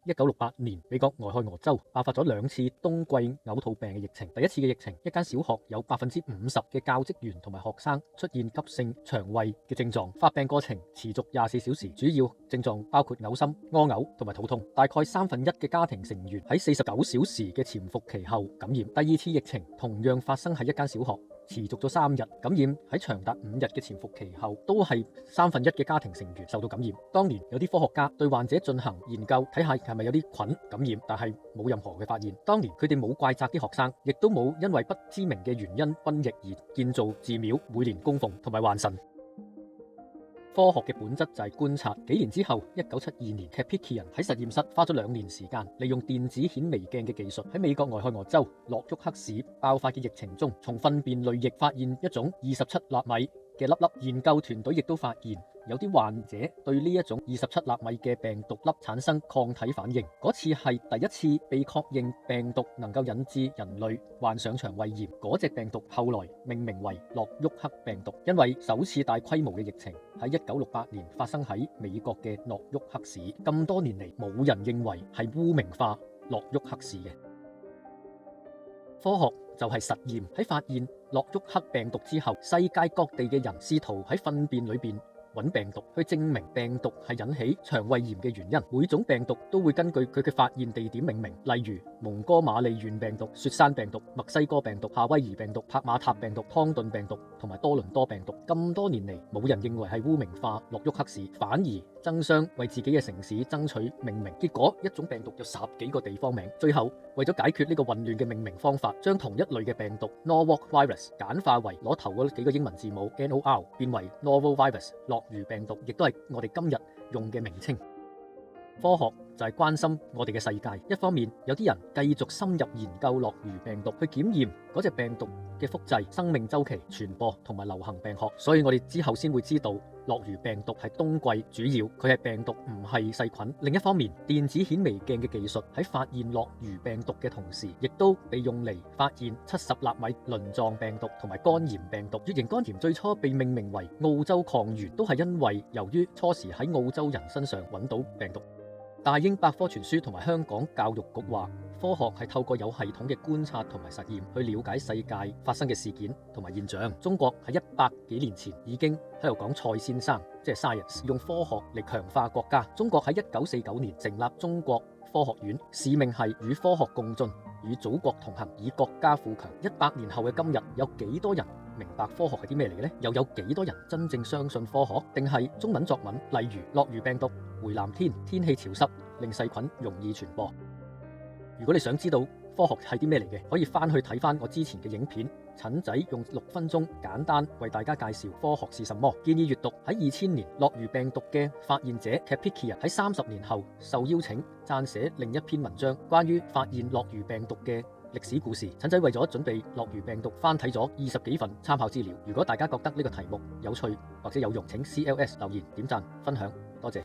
1968年，美國俄亥俄州爆發咗2次冬季嘔吐病嘅疫情。第一次嘅疫情，一間小學有50%嘅教職員同埋學生出現急性腸胃嘅症狀，發病過程持續24小時，主要症狀包括嘔心、屙嘔同埋肚痛。大概1/3嘅家庭成員喺49小時嘅潛伏期後感染。第二次疫情同樣發生喺一間小學，持續咗3日，感染喺長達5日嘅潛伏期後，都係1/3嘅家庭成員受到感染。當年有啲科學家對患者進行研究，睇下係咪有啲菌感染，但係冇任何嘅發現。當年佢哋冇怪責啲學生，亦都冇因為不知名嘅原因瘟疫而建造寺廟，每年供奉同埋還神。科學嘅本質就係觀察。幾年之後，1972年，Kapickian喺實驗室花咗2年時間，利用電子顯微鏡嘅技術，喺美國俄亥俄州諾沃克市爆發嘅疫情中，從糞便濾液發現一種27納米嘅粒粒。研究團隊亦都發現，有啲患者對呢一種27納米嘅病毒粒產生抗體反應。嗰次係第一次被確認病毒能夠引致人類患上腸胃炎。嗰隻病毒後來命名為諾沃克病毒，因為首次大規模嘅疫情喺1968年發生喺美國嘅諾沃克市。咁多年嚟，冇人認為係污名化諾沃克市嘅。科學就係實驗。喺發現諾沃克病毒之後，世界各地嘅人試圖喺糞便裏邊揾病毒，去證明病毒係引起腸胃炎嘅原因。每種病毒都會根據佢嘅發現地點命名，例如蒙哥馬利縣病毒、雪山病毒、墨西哥病毒、夏威夷病毒、帕馬塔病毒、湯頓病毒同埋多倫多病毒。咁多年嚟，冇人認為係污名化諾沃克市，反而爭相為自己嘅城市爭取命名。結果一種病毒有10幾個地方名。最後為咗解決呢個混亂嘅命名方法，將同一類嘅病毒 Norwalk virus 簡化為攞頭嗰幾個英文字母 NOR， 變為 Novel virus 諾如病毒，亦都係我哋今日用嘅名稱。科學就係關心我哋嘅世界。一方面，有啲人繼續深入研究諾如病毒，去檢驗嗰隻病毒嘅複製、生命週期、傳播同埋流行病學。所以我哋之後先會知道諾如病毒係冬季主要，佢係病毒，唔係細菌。另一方面，電子顯微鏡嘅技術喺發現諾如病毒嘅同時，亦都被用嚟發現70納米鱗狀病毒同埋肝炎病毒。乙型肝炎最初被命名為澳洲抗原，都係因為由於初時喺澳洲人身上揾到病毒。大英百科全書同埋香港教育局話，科學係透過有系統嘅觀察同埋實驗去了解世界發生嘅事件同埋現象。中國喺100幾年前已經喺度講蔡先生，即係 science， 用科學嚟強化國家。中國喺1949年成立中國科學院，使命係與科學共進，與祖國同行，以國家富強。100年後嘅今日，有幾多人明白科學係啲咩嚟嘅呢？又有幾多人真正相信科學？定係中文作文，例如諾如病毒、回南天、天氣潮濕，令細菌容易傳播？如果你想知道科學係啲咩嚟嘅，可以翻去睇翻我之前嘅影片。陳仔用6分鐘簡單為大家介紹科學是什麼。建議閱讀喺2000年諾如病毒嘅發現者 Kapickian 喺30年後受邀請撰寫另一篇文章，關於發現諾如病毒嘅歷史故事。陳仔為咗準備諾如病毒，翻睇咗20幾份參考資料。如果大家覺得呢個題目有趣或者有用，請 CLS 留言點讚分享，多謝。